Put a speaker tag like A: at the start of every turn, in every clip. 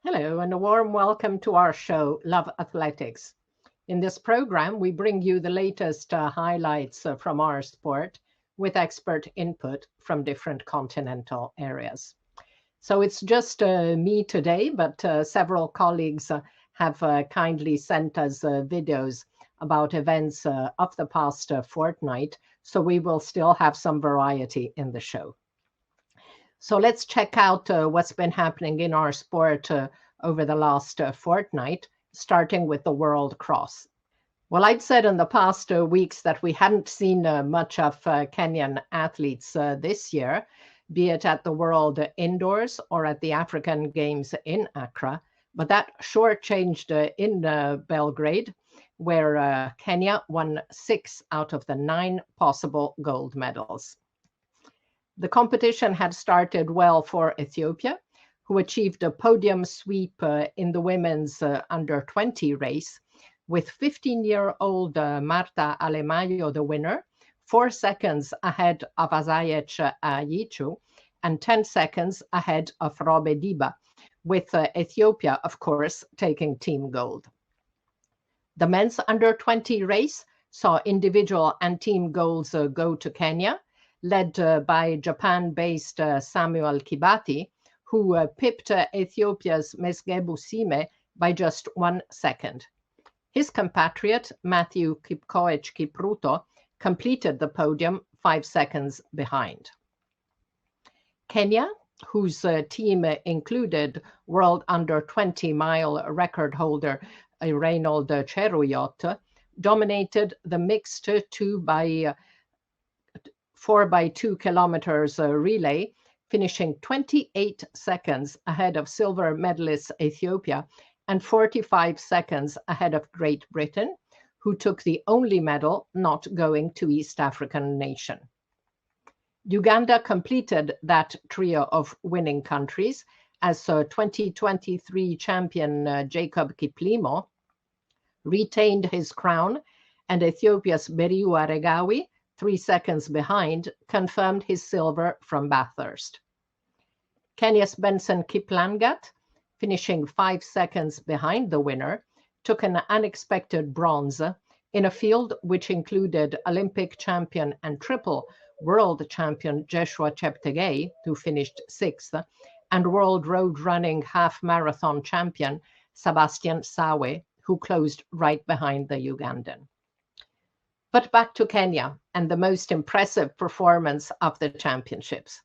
A: Hello, and a warm welcome to our show, Love Athletics. In this program, we bring you the latest highlights from our sport with expert input from different continental areas. So it's just me today, but several colleagues have kindly sent us videos about events of the past fortnight. So we will still have some variety in the show. So let's check out what's been happening in our sport over the last fortnight, starting with the World Cross. Well, I'd said in the past weeks that we hadn't seen much of Kenyan athletes this year, be it at the World Indoors or at the African Games in Accra. But that sure changed in Belgrade, where Kenya won 6 out of the 9 possible gold medals. The competition had started well for Ethiopia, who achieved a podium sweep in the women's under 20 race, with 15-year-old Marta Alemayo the winner, 4 seconds ahead of Azayech Ayichu, and 10 seconds ahead of Robe Diba, with Ethiopia, of course, taking team gold. The men's under 20 race saw individual and team golds go to Kenya, led by Japan-based Samuel Kibati, who pipped Ethiopia's Mesgebu Sime by just 1 second. His compatriot, Matthew Kipkoech Kipruto, completed the podium 5 seconds behind. Kenya, whose team included world under 20 mile record holder Reynold Cheruyot, dominated the mixed 4x2 kilometers relay, finishing 28 seconds ahead of silver medalist Ethiopia and 45 seconds ahead of Great Britain, who took the only medal not going to East African nation. Uganda completed that trio of winning countries as 2023 champion Jacob Kiplimo retained his crown, and Ethiopia's Beriou Aregawi, 3 seconds behind, confirmed his silver from Bathurst. Kenya's Benson Kiplangat, finishing 5 seconds behind the winner, took an unexpected bronze in a field which included Olympic champion and triple world champion Joshua Cheptegei, who finished 6th, and world road running half marathon champion Sebastian Sawe, who closed right behind the Ugandan. But back to Kenya and the most impressive performance of the championships.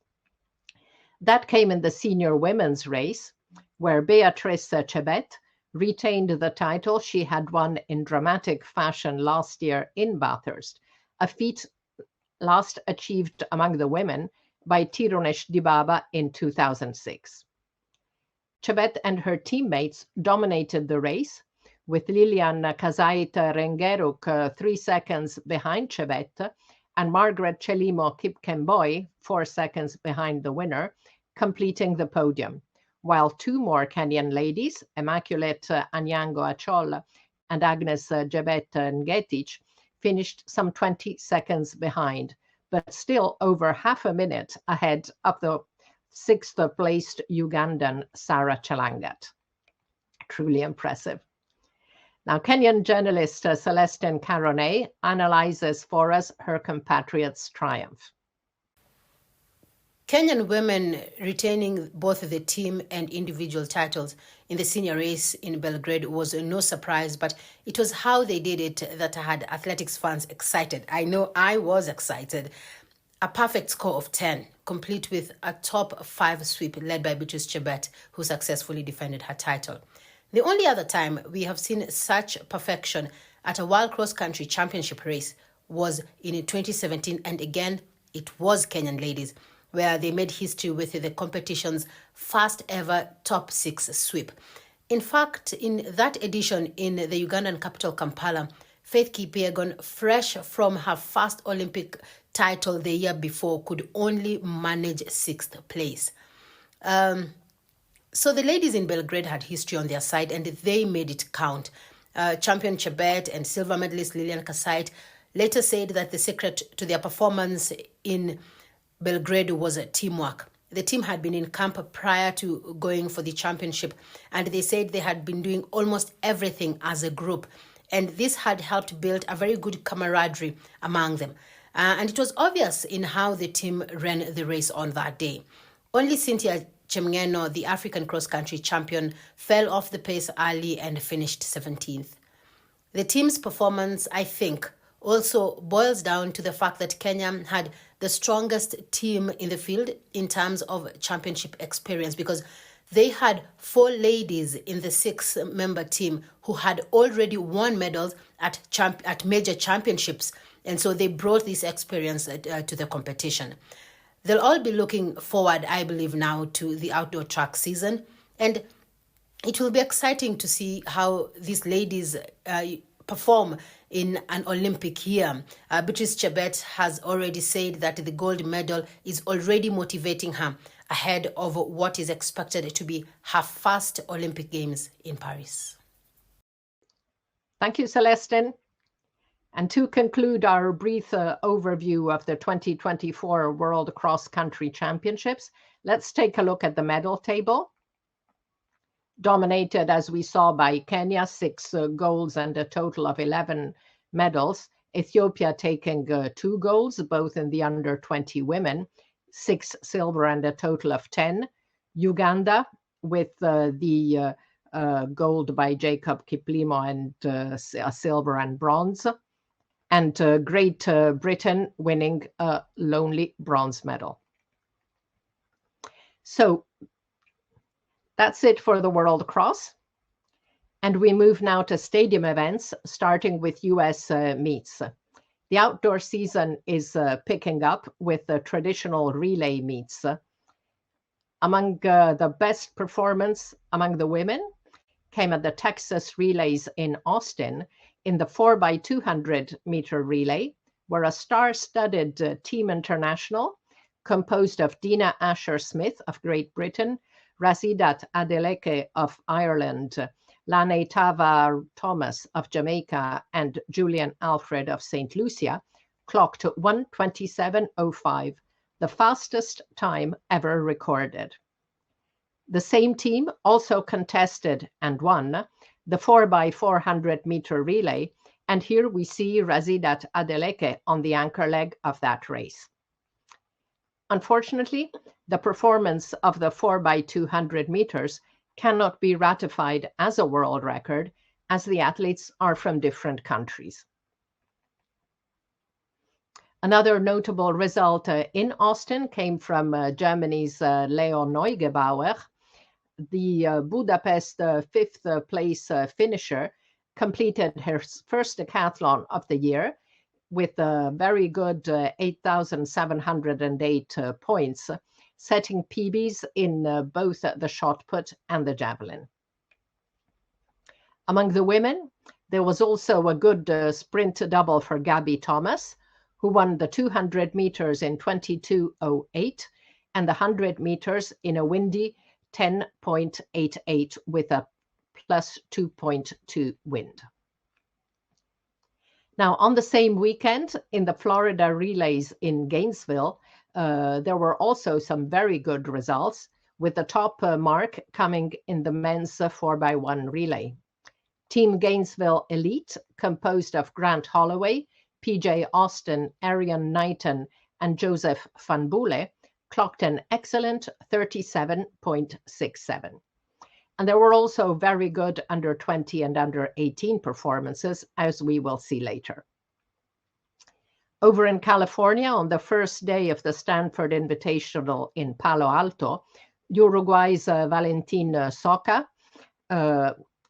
A: That came in the senior women's race, where Beatrice Chebet retained the title she had won in dramatic fashion last year in Bathurst, a feat last achieved among the women by Tirunesh Dibaba in 2006. Chebet and her teammates dominated the race, with Lilian Kazait Rengeruk 3 seconds behind Chebet and Margaret Chelimo Kipkemboi 4 seconds behind the winner, completing the podium, while 2 more Kenyan ladies, Immaculate Anyango Achol and Agnes Jebet Ngetich, finished some 20 seconds behind, but still over half a minute ahead of the 6th placed Ugandan Sarah Chelangat. Truly impressive. Now, Kenyan journalist Celestine Caronet analyzes for us her compatriot's triumph.
B: Kenyan women retaining both the team and individual titles in the senior race in Belgrade was no surprise, but it was how they did it that had athletics fans excited. I know I was excited. A perfect score of 10, complete with a top 5 sweep led by Beatrice Chebet, who successfully defended her title. The only other time we have seen such perfection at a World Cross Country Championship race was in 2017, and again, it was Kenyan ladies, where they made history with the competition's first ever top 6 sweep. In fact, in that edition in the Ugandan capital Kampala, Faith Kipyegon, fresh from her first Olympic title the year before, could only manage 6th place. So the ladies in Belgrade had history on their side, and they made it count. Champion Chebet and silver medalist Lilian Kasait later said that the secret to their performance in Belgrade was teamwork. the team had been in camp prior to going for the championship, and they said they had been doing almost everything as a group. And this had helped build a very good camaraderie among them. And it was obvious in how the team ran the race on that day. Only Cynthia Chemngeno, the African cross-country champion, fell off the pace early and finished 17th. The team's performance, I think, also boils down to the fact that Kenya had the strongest team in the field in terms of championship experience, because they had 4 ladies in the 6-member team who had already won medals at major championships. And so they brought this experience to the competition. They'll all be looking forward, I believe, now to the outdoor track season. And it will be exciting to see how these ladies perform in an Olympic year. Beatrice Chebet has already said that the gold medal is already motivating her ahead of what is expected to be her first Olympic Games in Paris.
A: Thank you, Celestine. And to conclude our brief overview of the 2024 World Cross Country Championships, let's take a look at the medal table. Dominated, as we saw, by Kenya, 6 golds and a total of 11 medals. Ethiopia taking 2 golds, both in the under-20 women, 6 silver and a total of 10. Uganda with the gold by Jacob Kiplimo and a silver and bronze. And Great Britain winning a lonely bronze medal. So that's it for the World Cross. And we move now to stadium events, starting with US meets. The outdoor season is picking up with the traditional relay meets. Among the best performance among the women came at the Texas Relays in Austin in the 4x200 meter relay, where a star-studded team international composed of Dina Asher-Smith of Great Britain, Razidat Adeleke of Ireland, Lane Tava Thomas of Jamaica, and Julian Alfred of St. Lucia clocked 1:27:05, the fastest time ever recorded. The same team also contested and won the 4x400 meter relay, and here we see Razidat Adeleke on the anchor leg of that race. Unfortunately, the performance of the 4x200 meters cannot be ratified as a world record, as the athletes are from different countries. Another notable result in Austin came from Germany's Leo Neugebauer. The Budapest 5th place finisher completed her first decathlon of the year with a very good 8,708 points, setting PBs in both the shot put and the javelin. Among the women, there was also a good sprint double for Gabby Thomas, who won the 200 meters in 22:08 and the 100 meters in a windy 10.88 with a plus 2.2 wind. Now, on the same weekend, in the Florida relays in Gainesville, there were also some very good results, with the top mark coming in the men's 4x1 relay. Team Gainesville Elite, composed of Grant Holloway, PJ Austin, Arian Knighton, and Joseph Van Boele, clocked an excellent 37.67. And there were also very good under 20 and under 18 performances, as we will see later. Over in California, on the first day of the Stanford Invitational in Palo Alto, Uruguay's Valentin Soca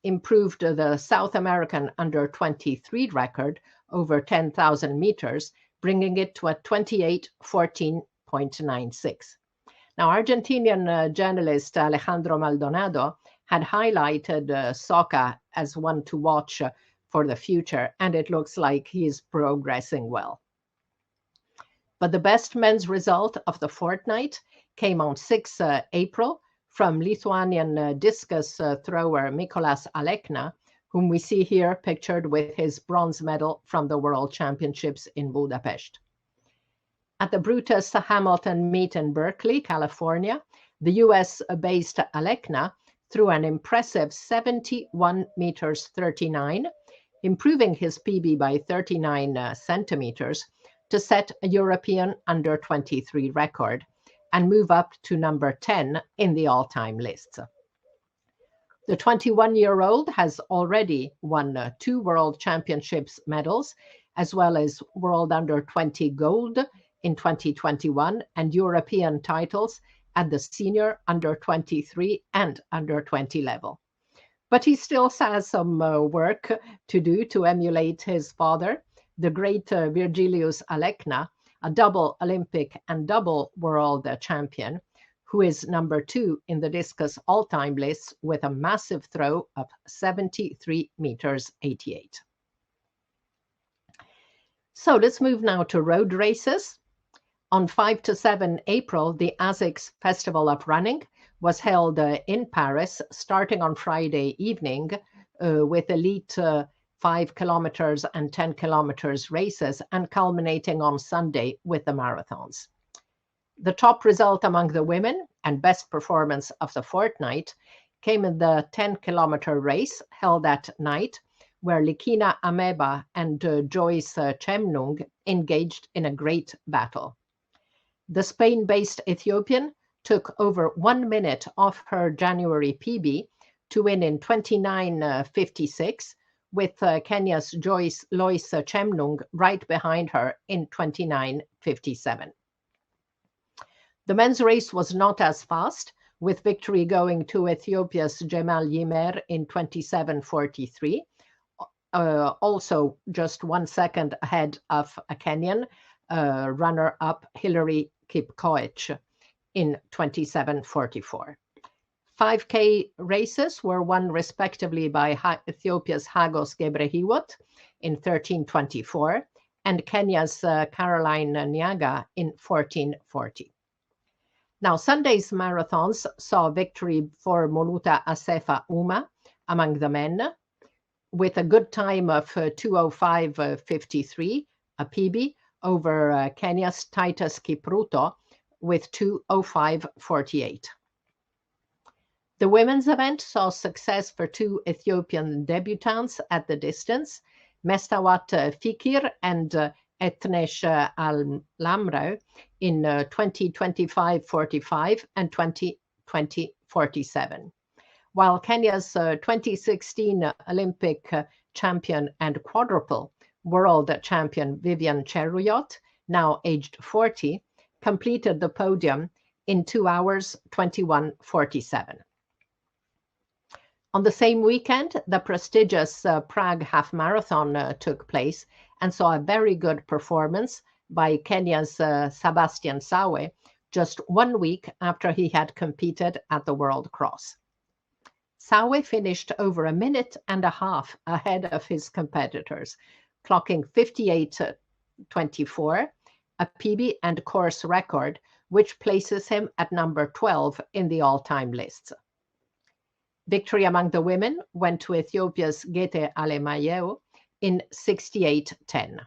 A: improved the South American under 23 record over 10,000 meters, bringing it to a 28:14.96. Now, Argentinian journalist Alejandro Maldonado had highlighted Soca as one to watch for the future, and it looks like he's progressing well. But the best men's result of the fortnight came on 6 April from Lithuanian discus thrower Mykolas Alekna, whom we see here pictured with his bronze medal from the World Championships in Budapest. At the Brutus Hamilton meet in Berkeley, California, the US-based Alekna threw an impressive 71 meters 39, improving his PB by 39 centimeters to set a European under 23 record and move up to number 10 in the all-time list. The 21-year-old has already won 2 World Championships medals, as well as World Under 20 gold in 2021 and European titles at the senior under 23 and under 20 level. But he still has some work to do to emulate his father, the great Virgilius Alekna, a double Olympic and double world champion, who is number 2 in the discus all-time list with a massive throw of 73 meters 88. So let's move now to road races. On 5 to 7 April, the ASICS Festival of Running was held in Paris, starting on Friday evening with elite 5 kilometers and 10 kilometers races and culminating on Sunday with the marathons. The top result among the women and best performance of the fortnight came in the 10-kilometer race held at night, where Likina Ameba and Joyce Chemnung engaged in a great battle. The Spain-based Ethiopian took over 1 minute off her January PB to win in 29:56, with Kenya's Joyce Lois Chemnung right behind her in 29:57. The men's race was not as fast, with victory going to Ethiopia's Jemal Yimer in 27:43, also just 1 second ahead of a Kenyan runner-up Hilary Kipkoech in 27:44. 5K races were won respectively by Ethiopia's Hagos Gebrehiwot in 13:24 and Kenya's Caroline Nyaga in 14:40. Now, Sunday's marathons saw victory for Moluta Asefa Uma among the men, with a good time of 2:05:53, a PB, over Kenya's Titus Kipruto with 2:05:48. The women's event saw success for 2 Ethiopian debutants at the distance, Mestawat Fikir and Etnesh Al-Lamrau in 20:25:45 and 20:20:47. While Kenya's 2016 Olympic champion and quadruple world champion Vivian Cheruyot, now aged 40, completed the podium in 2 hours 21:47. On the same weekend, the prestigious Prague Half Marathon took place and saw a very good performance by Kenya's Sebastian Sawe just 1 week after he had competed at the World Cross. Sawe finished over a minute and a half ahead of his competitors, clocking 58:24, a PB and course record, which places him at number 12 in the all-time lists. Victory among the women went to Ethiopia's Gete Alemayehu in 68:10.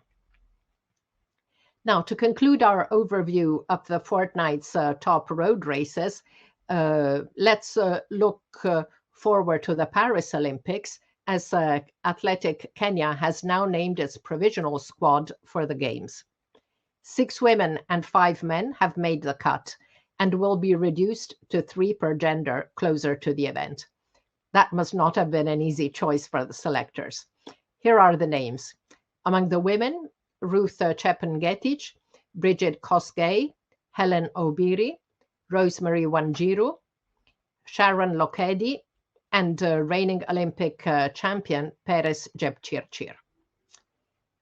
A: Now, to conclude our overview of the fortnight's top road races, let's look forward to the Paris Olympics, as Athletic Kenya has now named its provisional squad for the Games. 6 women and 5 men have made the cut and will be reduced to 3 per gender closer to the event. That must not have been an easy choice for the selectors. Here are the names. Among the women, Ruth Chepngetich, Bridget Kosgei, Helen Obiri, Rosemary Wanjiru, Sharon Lokedi, and reigning Olympic champion Peres Jepchirchir.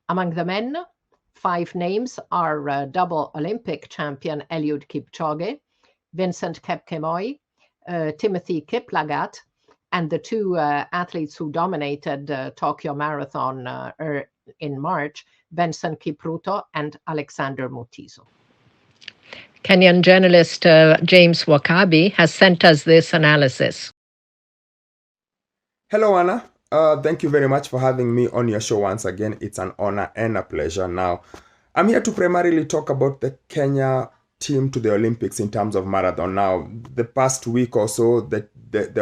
A: Among the men, 5 names are double Olympic champion Eliud Kipchoge, Vincent Kepkemoi, Timothy Kiplagat, and the 2 athletes who dominated Tokyo Marathon in March, Benson Kipruto and Alexander Mutiso. Kenyan journalist James Wakabi has sent us this analysis.
C: Hello, Anna. Thank you very much for having me on your show once again. It's an honor and a pleasure. Now, I'm here to primarily talk about the Kenya team to the Olympics in terms of marathon. Now, the past week or so, the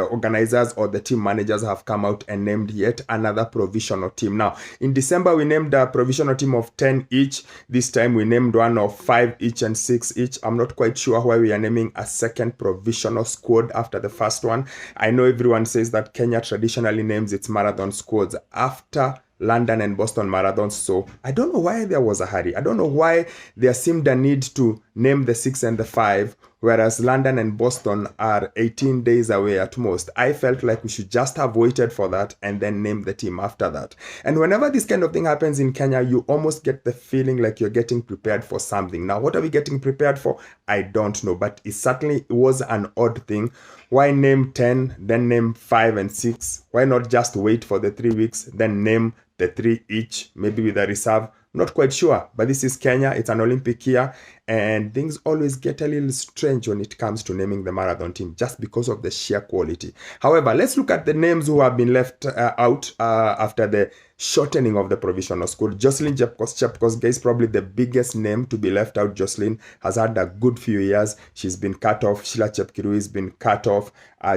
C: organizers or the team managers have come out and named yet another provisional team. Now, in December, we named a provisional team of 10 each. This time, we named one of 5 each and 6 each. I'm not quite sure why we are naming a second provisional squad after the first one. I know everyone says that Kenya traditionally names its marathon squads after London and Boston marathons. So I don't know why there was a hurry. I don't know why there seemed a need to name the 6 and the 5, whereas London and Boston are 18 days away at most. I felt like we should just have waited for that and then name the team after that. And whenever this kind of thing happens in Kenya, you almost get the feeling like you're getting prepared for something. Now, what are we getting prepared for? I don't know, but it certainly was an odd thing. Why name 10, then name 5 and 6? Why not just wait for the 3 weeks, then name the 3 each, maybe with a reserve? Not quite sure, but this is Kenya. It's an Olympic year, and things always get a little strange when it comes to naming the marathon team, just because of the sheer quality. However, let's look at the names who have been left out after the shortening of the provisional squad. Jocelyn Chepkosgei is probably the biggest name to be left out. Jocelyn has had a good few years. She's been cut off. Sheila Chepkirui has been cut off.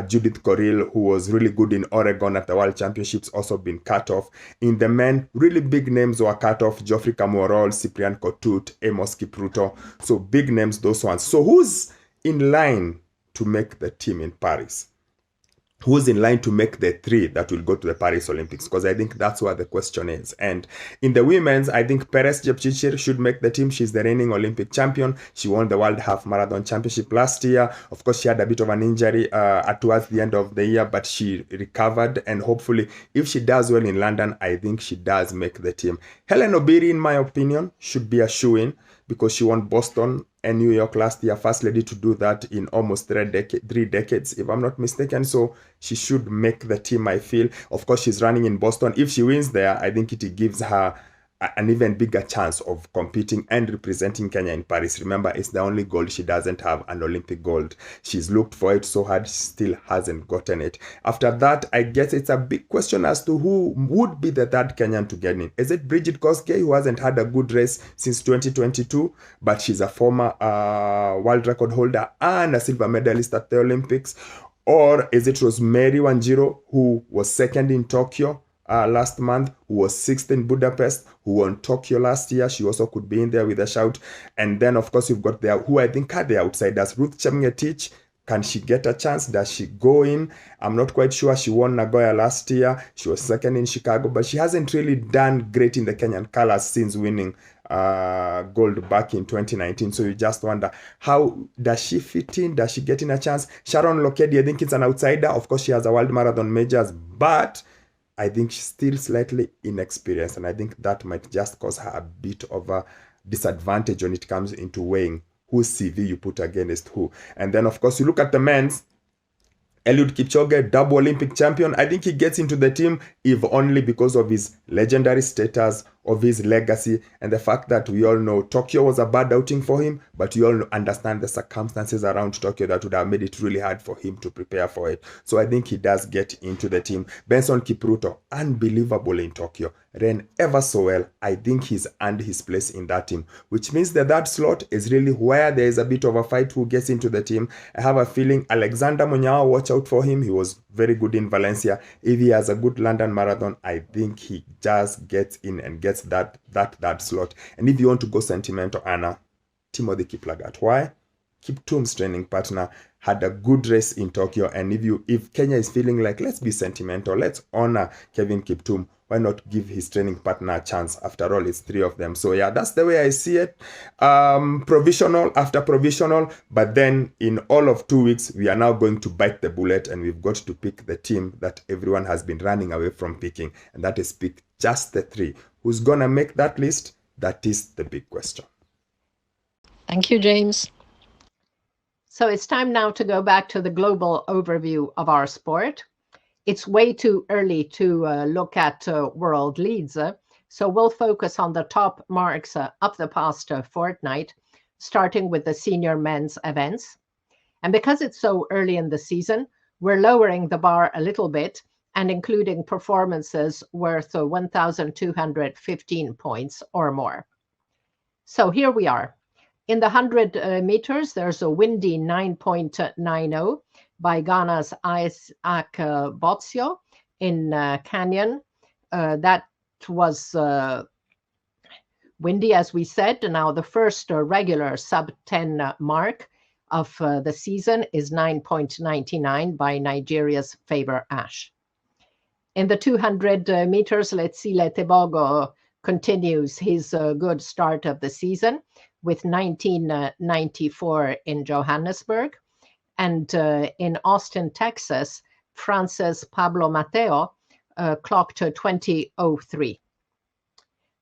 C: Judith Koril, who was really good in Oregon at the World Championships, also been cut off. In the men, really big names were cut off. Geoffrey Kamworor, Cyprian Kotut, Amos Kipruto. So big names, those ones. So who's in line to make the team in Paris? Who's in line to make the 3 that will go to the Paris Olympics? Because I think that's where the question is. And in the women's, I think Peres Jepchirchir should make the team. She's the reigning Olympic champion. She won the World Half Marathon Championship last year. Of course, she had a bit of an injury towards the end of the year, but she recovered. And hopefully, if she does well in London, I think she does make the team. Hellen Obiri, in my opinion, should be a shoo-in, because she won Boston and New York last year, first lady to do that in almost 3 decades, if I'm not mistaken. So she should make the team, I feel. Of course, she's running in Boston. If she wins there, I think it gives her an even bigger chance of competing and representing Kenya in Paris. Remember, it's the only gold she doesn't have, an Olympic gold. She's looked for it so hard, she still hasn't gotten it. After that, I guess it's a big question as to who would be the third Kenyan to get in. Is it Bridget Kosgei, who hasn't had a good race since 2022, but she's a former world record holder and a silver medalist at the Olympics? Or is it Rosemary Wanjiru, who was second in Tokyo last month, who was 6th in Budapest, who won Tokyo last year? She also could be in there with a shout. And then, of course, you've got there who I think are the outsiders. Ruth Chemngetich, can she get a chance? Does she go in? I'm not quite sure. She won Nagoya last year. She was second in Chicago, but she hasn't really done great in the Kenyan colors since winning gold back in 2019. So you just wonder, how does she fit in? Does she get in a chance? Sharon Lokedi, I think it's an outsider. Of course, she has a world marathon majors, but I think she's still slightly inexperienced, and I think that might just cause her a bit of a disadvantage when it comes into weighing whose CV you put against who. And then, of course, you look at the men's. Eliud Kipchoge, double Olympic champion. I think he gets into the team if only because of his legendary status, of his legacy, and the fact that we all know Tokyo was a bad outing for him, but you all understand the circumstances around Tokyo that would have made it really hard for him to prepare for it. So I think he does get into the team. Benson Kipruto, unbelievable in Tokyo, ran ever so well. I think he's earned his place in that team, which means that that slot is really where there is a bit of a fight who gets into the team. I have a feeling Alexander Munyao, watch out for him. He was very good in Valencia. If he has a good London Marathon, I think he just gets in and gets that slot. And if you want to go sentimental, Anna, Timothy Kiplagat. Why? Kiptum's training partner had a good race in Tokyo, and if Kenya is feeling like, let's be sentimental, let's honor Kevin Kiptum, why not give his training partner a chance? After all, it's 3 of them. So yeah, that's the way I see it. Provisional after provisional, but then in all of 2 weeks, we are now going to bite the bullet, and we've got to pick the team that everyone has been running away from picking, and that is pick just the 3. Who's gonna make that list? That is the big question.
D: Thank you, James.
A: So it's time now to go back to the global overview of our sport. It's way too early to look at world leads. So we'll focus on the top marks of the past fortnight, starting with the senior men's events. And because it's so early in the season, we're lowering the bar a little bit and including performances worth 1,215 points or more. So here we are. In the 100 meters, there's a windy 9.90 by Ghana's Isaac Botsio in Canyon. That was windy, as we said. Now the first regular sub-10 mark of the season is 9.99 by Nigeria's Favor Ash. In the 200 meters, Letsile Tebogo continues his good start of the season with 19.94 in Johannesburg. And in Austin, Texas, France's Pablo Mateo clocked 20.03.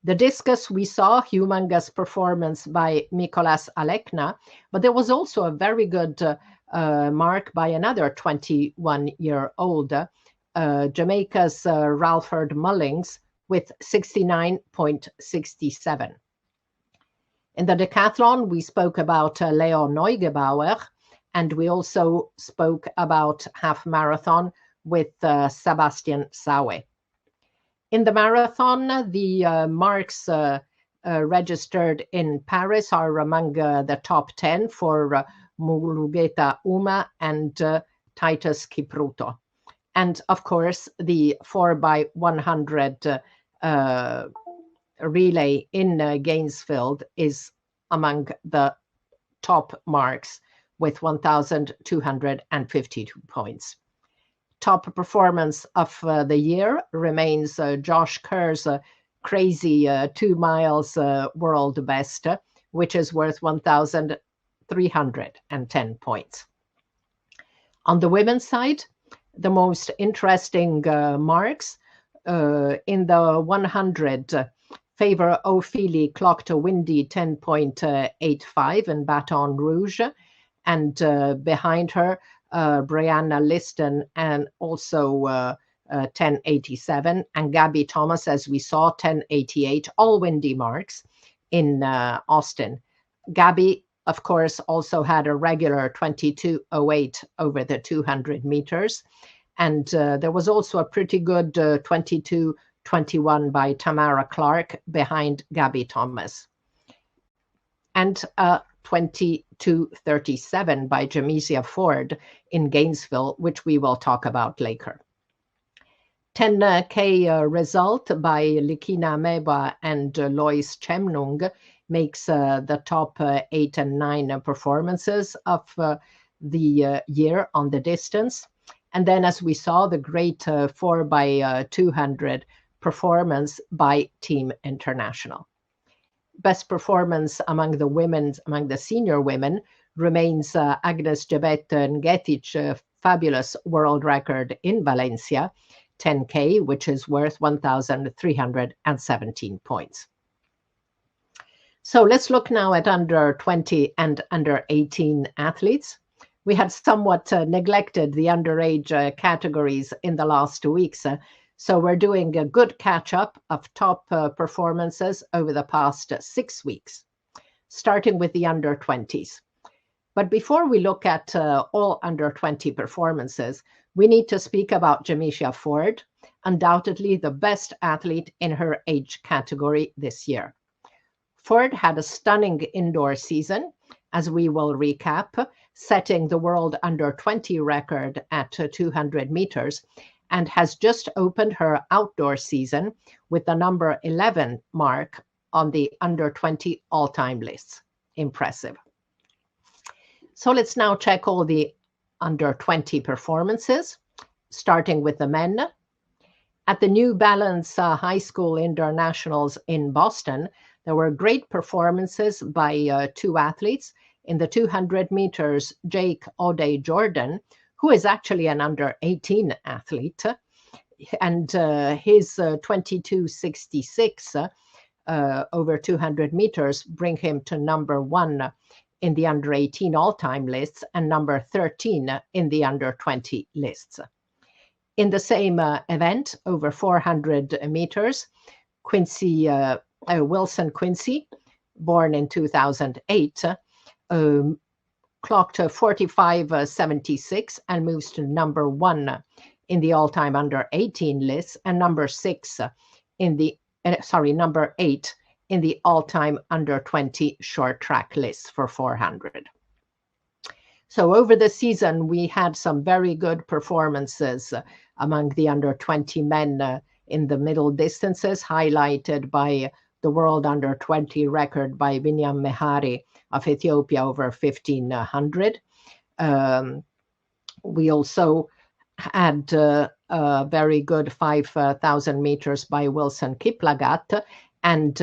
A: The discus, we saw humongous performance by Nicolas Alekna, but there was also a very good mark by another 21-year-old, Jamaica's Ralford Mullings, with 69.67. In the decathlon, we spoke about Leo Neugebauer, and we also spoke about half marathon with Sebastian Sawe. In the marathon, the marks registered in Paris are among the top 10 for Mulugeta Uma and Titus Kipruto. And of course, the 4x100 relay in Gainesville is among the top marks with 1,252 points. Top performance of the year remains Josh Kerr's crazy 2 miles world best, which is worth 1,310 points. On the women's side, the most interesting marks in the 100, Favor O'Feely clocked a windy 10.85 in Baton Rouge, and behind her, Brianna Liston and also 10.87, and Gabby Thomas, as we saw, 10.88, all windy marks in Austin. Gabby, of course, also had a regular 22.08 over the 200 meters. And there was also a pretty good 22.21 by Tamara Clark behind Gabby Thomas. And 22.37 by Jamesia Ford in Gainesville, which we will talk about later. 10K result by Likina Meba and Lois Chemnung makes the top 8 and 9 performances of the year on the distance. And then, as we saw, the great 4x200 performance by Team International. Best performance among the senior women remains Agnes Jebet Ngetic, fabulous world record in Valencia, 10K, which is worth 1,317 points. So let's look now at under 20 and under 18 athletes. We had somewhat neglected the underage categories in the last 2 weeks. So we're doing a good catch-up of top performances over the past 6 weeks, starting with the under 20s. But before we look at all under 20 performances, we need to speak about Jamesia Ford, undoubtedly the best athlete in her age category this year. Ford had a stunning indoor season, as we will recap, setting the world under 20 record at 200 meters, and has just opened her outdoor season with the number 11 mark on the under 20 all-time lists. Impressive. So let's now check all the under 20 performances, starting with the men. At the New Balance High School Indoor Nationals in Boston, there were great performances by 2 athletes. In the 200 meters, Jake Ode Jordan, who is actually an under 18 athlete, and his 22.66 over 200 meters bring him to number 1 in the under 18 all-time lists and number 13 in the under 20 lists. In the same event, over 400 meters, Wilson Quincy, born in 2008, clocked 45.76 and moves to number 1 in the all-time under 18 list and number 8 in the all-time under 20 short track list for 400. So over the season, we had some very good performances among the under 20 men in the middle distances, highlighted by the world under 20 record by Binyam Mehari of Ethiopia over 1500. We also had a very good 5,000 meters by Wilson Kiplagat. And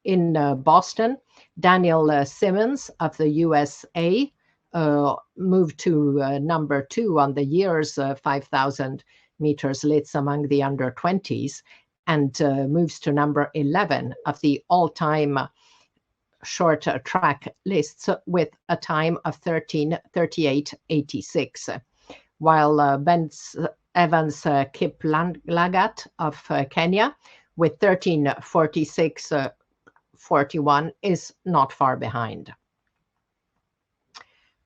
A: in Boston, Daniel Simmons of the USA moved to number 2 on the year's 5,000 meters list among the under 20s, and moves to number 11 of the all-time short track lists with a time of 13:38:86. While Evans Kiplagat of Kenya with 13:46:41 is not far behind.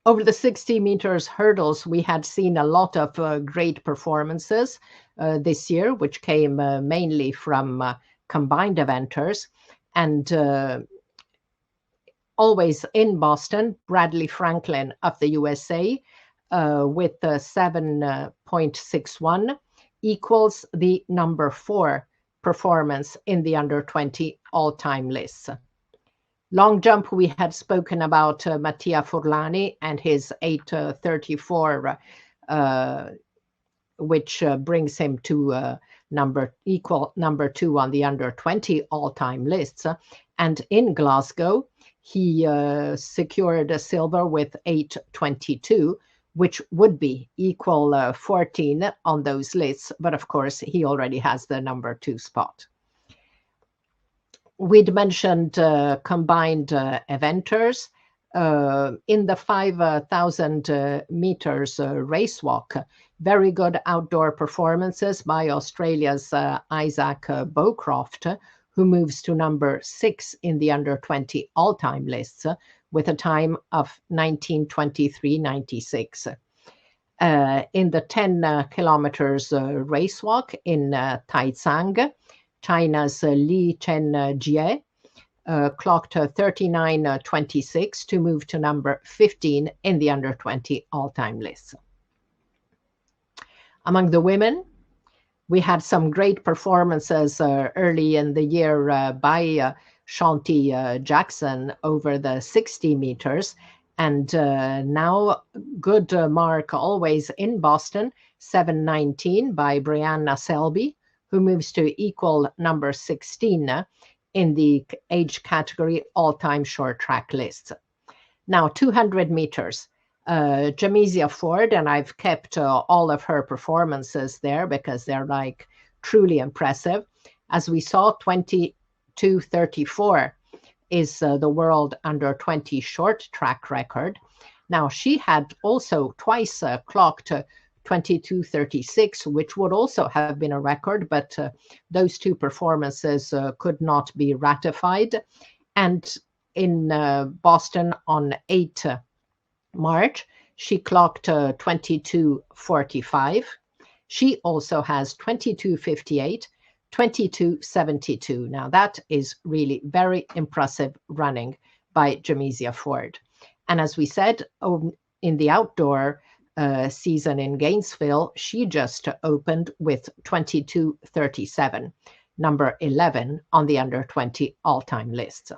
A: Over the 60 meters hurdles, we had seen a lot of great performances this year, which came mainly from combined eventers. And always in Boston, Bradley Franklin of the USA with 7.61 equals the number 4 performance in the under 20 all-time list. Long jump, we had spoken about Mattia Furlani and his 8:34, which brings him to number 2 on the under 20 all-time lists. And in Glasgow, he secured a silver with 8:22, which would be equal 14 on those lists. But of course, he already has the number 2 spot. We'd mentioned combined eventers. In the 5,000 meters race walk, very good outdoor performances by Australia's Isaac Bowcroft, who moves to number 6 in the under 20 all-time lists with a time of 19:23:96. In the 10 kilometers race walk in Taizang, China's Li Chen-jie clocked 39:26 to move to number 15 in the under 20 all-time list. Among the women, we had some great performances early in the year by Shanti Jackson over the 60 meters. And now good mark always in Boston, 7:19 by Brianna Selby, who moves to equal number 16 in the age category all-time short track list. Now, 200 meters. Jamisia Ford, and I've kept all of her performances there because they're like truly impressive. As we saw, 22:34 is the world under 20 short track record. Now, she had also twice clocked 22:36, which would also have been a record, but those two performances could not be ratified. And in Boston on 8 March, she clocked 22:45. She also has 22:58, 22:72. Now, that is really very impressive running by Jamisia Ford. And as we said, in the outdoor season in Gainesville, she just opened with 22:37, number 11 on the under 20 all-time list.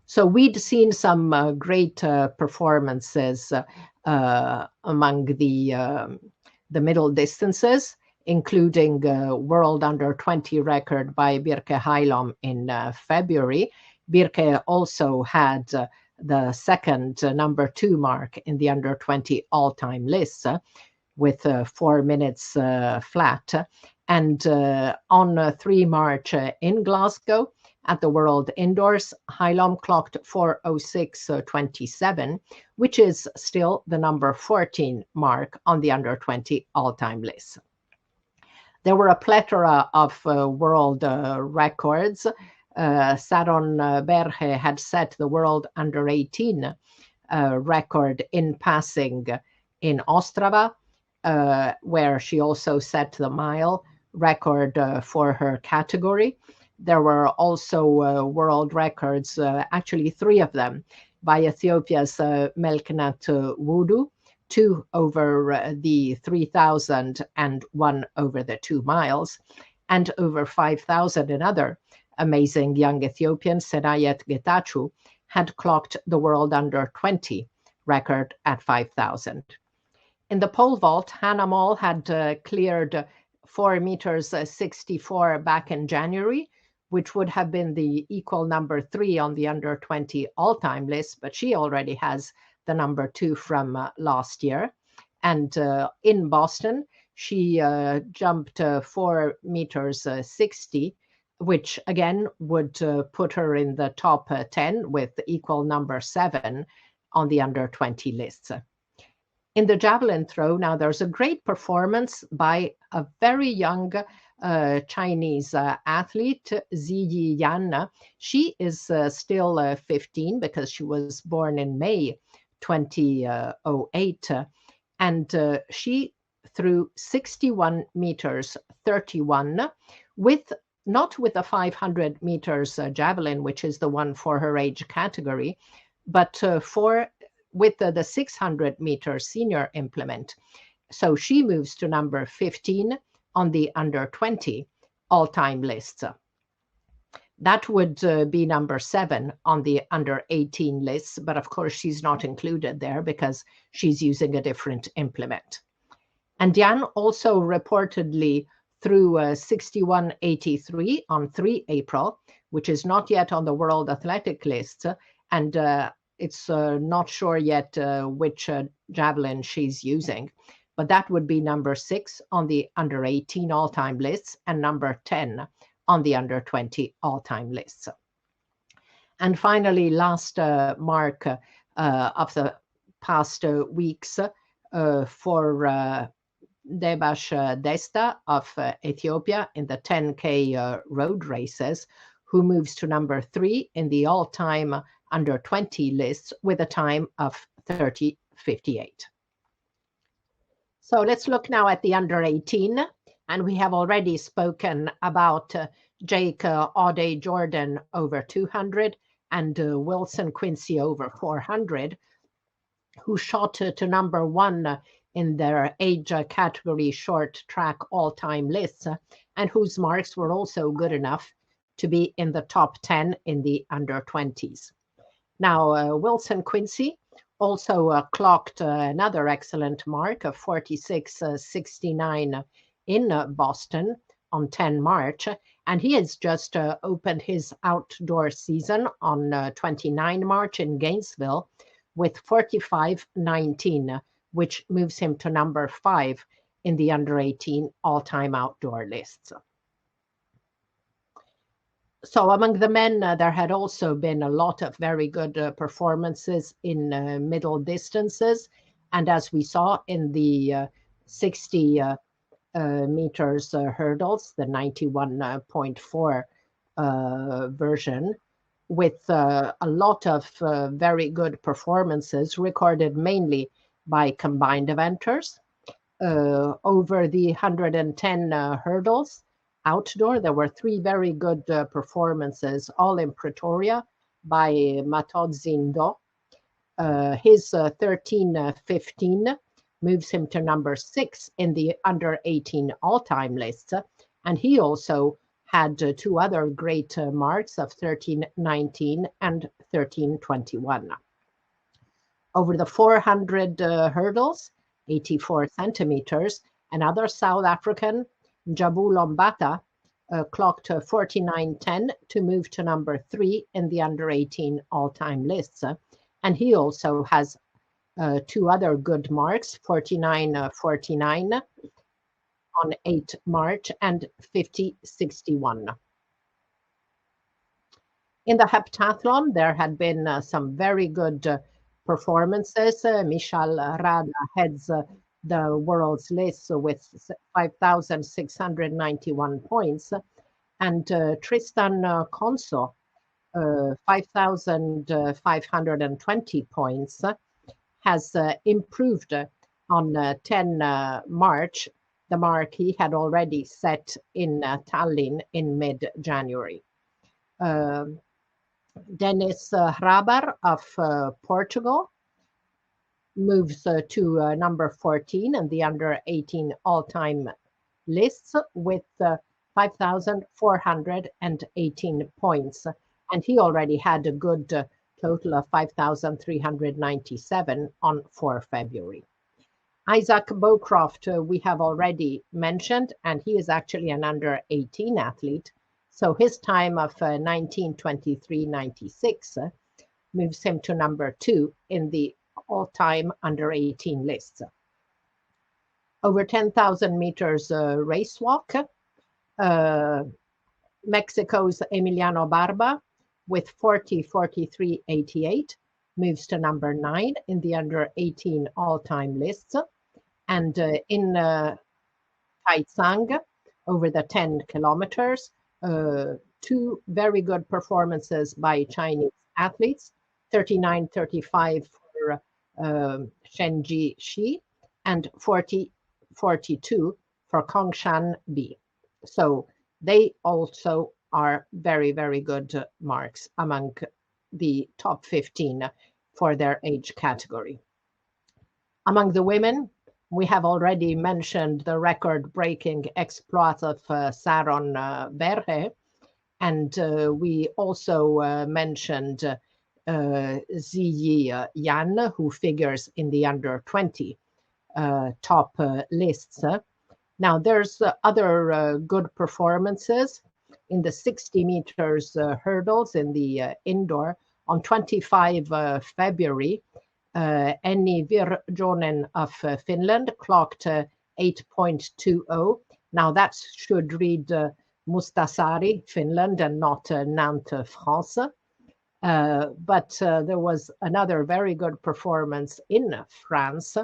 A: So we'd seen some great performances among the middle distances, including world under 20 record by Birke Heilom in February. Birke also had the second number 2 mark in the under 20 all-time list with 4 minutes flat. And on 3 March in Glasgow at the World Indoors, Heilom clocked 4:06:27, which is still the number 14 mark on the under 20 all-time list. There were a plethora of world records. Saron Berge had set the world under 18 record in passing in Ostrava, where she also set the mile record for her category. There were also world records, actually 3 of them, by Ethiopia's Melkenat Wudu, 2 over the 3,000 and 1 over the 2 miles, and over 5,000 another amazing young Ethiopian, Senayet Getachew, had clocked the world under 20 record at 5,000. In the pole vault, Hannah Moll had cleared 4 meters 64 back in January, which would have been the equal number 3 on the under 20 all-time list, but she already has the number 2 from last year. And in Boston, she jumped 4 meters 60, which again would put her in the top 10 with equal number 7 on the under 20 lists. In the javelin throw, now there's a great performance by a very young Chinese athlete, Ziyi Yan. She is still 15 because she was born in May 2008. And she threw 61 meters 31 with not with a 500 meters javelin, which is the one for her age category, but with the 600 meter senior implement. So she moves to number 15 on the under 20 all-time list. That would be number 7 on the under 18 list, but of course she's not included there because she's using a different implement. And Yan also reportedly threw 61.83 on 3 April, which is not yet on the World Athletic list, and it's not sure yet which javelin she's using, but that would be number 6 on the under 18 all-time lists and number 10 on the under 20 all-time lists. And finally, last mark of the past weeks for Debash Desta of Ethiopia in the 10K road races, who moves to number 3 in the all-time under 20 lists with a time of 30:58. So let's look now at the under 18, and we have already spoken about Jake Audet Jordan over 200 and Wilson Quincy over 400, who shot to number 1 in their age category short track all-time lists, and whose marks were also good enough to be in the top 10 in the under 20s. Now, Wilson Quincy also clocked another excellent mark of 46.69 in Boston on 10 March, and he has just opened his outdoor season on 29 March in Gainesville with 45.19, which moves him to number 5 in the under 18 all-time outdoor lists. So among the men, there had also been a lot of very good performances in middle distances. And as we saw in the 60 meters hurdles, the 91.4 version, with a lot of very good performances recorded mainly by combined eventers. Over the 110 hurdles, outdoor, there were 3 very good performances, all in Pretoria by Matod Zindo. His 13:15 moves him to number 6 in the under 18 all-time list. And he also had 2 other great marks of 13:19 and 13:21. Over the 400 hurdles, 84 centimeters, another South African, Jabu Lombata, clocked 49.10 to move to number 3 in the under 18 all-time lists. And he also has 2 other good marks, 49.49 on 8 March and 50.61. In the heptathlon, there had been some very good performances. Michal Rada heads the world's list with 5,691 points, and Tristan Konso, 5,520 points, has improved on 10 March the mark he had already set in Tallinn in mid-January. Dennis Hrabar of Portugal moves to number 14 in the under-18 all-time lists with 5,418 points. And he already had a good total of 5,397 on 4 February. Isaac Bowcroft, we have already mentioned, and he is actually an under-18 athlete. So his time of 19:23.96 moves him to number 2 in the all-time under-18 lists. Over 10,000 meters race walk, Mexico's Emiliano Barba with 40:43.88 moves to number 9 in the under-18 all-time lists. And in Taizang, over the 10 kilometers, 2 very good performances by Chinese athletes, 39:35 for Shenji Shi and 40:42 for Kongshan Bi. So they also are very, very good marks among the top 15 for their age category. Among the women, we have already mentioned the record-breaking exploit of Saron Berhe, and we also mentioned Ziyi Yan, who figures in the under-20 top lists. Now, there's other good performances in the 60 meters hurdles in the indoor. On 25 February, Enni Virjonen of Finland clocked 8.20. Now, that should read Mustasaari, Finland, and not Nantes, France. But there was another very good performance in France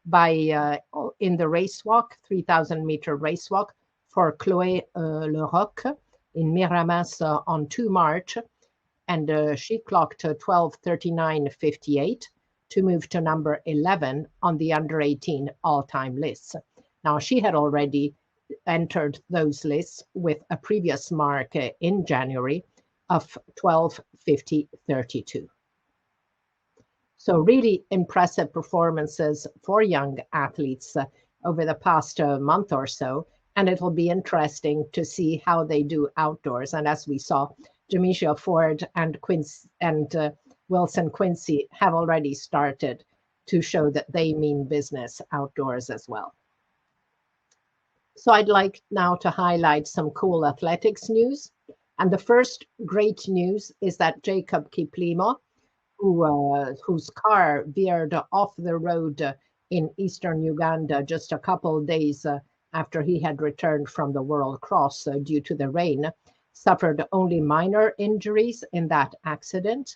A: by in the race walk, 3,000 meter race walk for Chloé Leroc in Miramas on 2 March. And she clocked 12:39.58 to move to number 11 on the under-18 all-time lists. Now, she had already entered those lists with a previous mark in January of 12:50.32. So really impressive performances for young athletes over the past month or so. And it'll be interesting to see how they do outdoors. And as we saw, Demetria Ford and Wilson Quincy have already started to show that they mean business outdoors as well. So I'd like now to highlight some cool athletics news. And the first great news is that Jacob Kiplimo, whose car veered off the road in eastern Uganda just a couple days after he had returned from the World Cross due to the rain, suffered only minor injuries in that accident.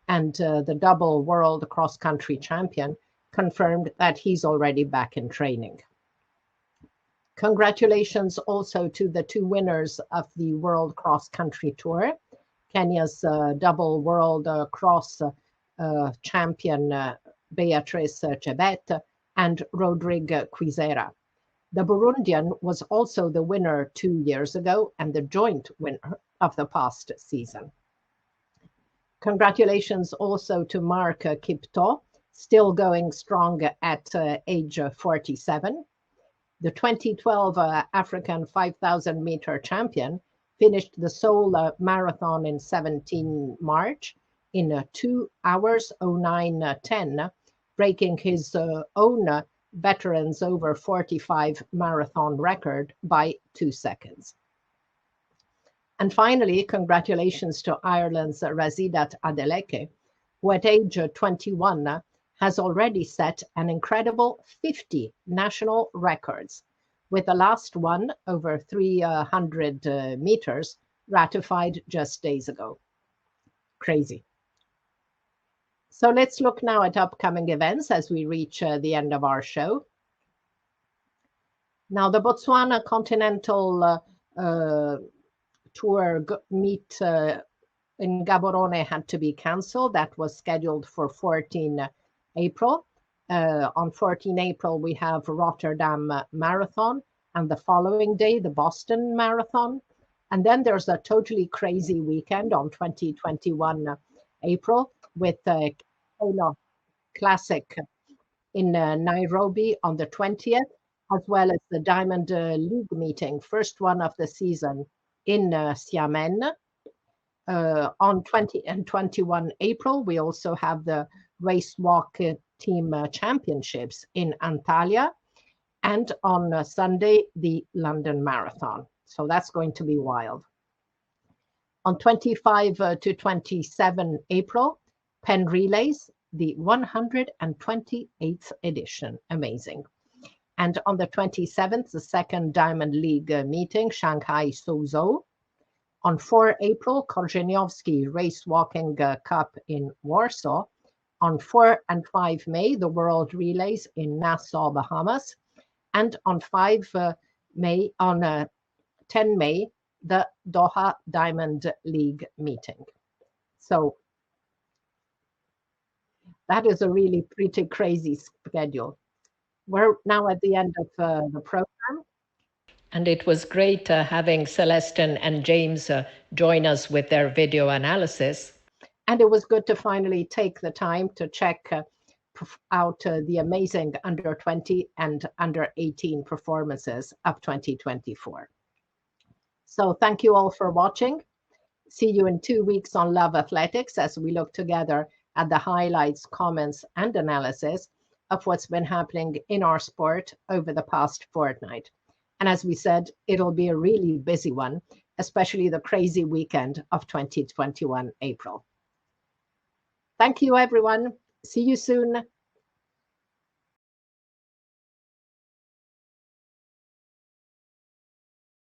A: And the double world cross-country champion confirmed that he's already back in training. Congratulations also to the 2 winners of the World Cross Country Tour, Kenya's double world cross champion Beatrice Chebet and Rodrigue Quizera. The Burundian was also the winner 2 years ago and the joint winner of the past season. Congratulations also to Mark Kipto, still going strong at age 47. The 2012 African 5,000 meter champion finished the Seoul Marathon in 17 March in 2 hours 09:10, breaking his own veterans over 45 marathon record by 2 seconds. And finally, congratulations to Ireland's Razidat Adeleke, who at age 21 has already set an incredible 50 national records, with the last one over 300 meters ratified just days ago. Crazy. So let's look now at upcoming events as we reach the end of our show. Now, the Botswana Continental Tour meet in Gaborone had to be cancelled. That was scheduled for 14 April. On 14 April, we have Rotterdam Marathon, and the following day, the Boston Marathon. And then there's a totally crazy weekend on 2021 April with the Kayla Classic in Nairobi on the 20th, as well as the Diamond League meeting, first one of the season in Xiamen. On 20 and 21 April, we also have the Race Walk Team Championships in Antalya. And on Sunday, the London Marathon. So that's going to be wild. On 25 to 27 April, Penn Relays, the 128th edition. Amazing. And on the 27th, the second Diamond League meeting, Shanghai Suzhou. On 4 April, Korzeniowski Race Walking Cup in Warsaw. On 4 and 5 May, the World Relays in Nassau, Bahamas. And on 10 May, the Doha Diamond League meeting. So that is a really pretty crazy schedule. We're now at the end of the program.
D: And it was great having Celestine and James join us with their video analysis.
A: And it was good to finally take the time to check out the amazing under 20 and under 18 performances of 2024. So thank you all for watching. See you in 2 weeks on Love Athletics as we look together at the highlights, comments, and analysis of what's been happening in our sport over the past fortnight. And as we said, it'll be a really busy one, especially the crazy weekend of 2021 April. Thank you, everyone. See you soon.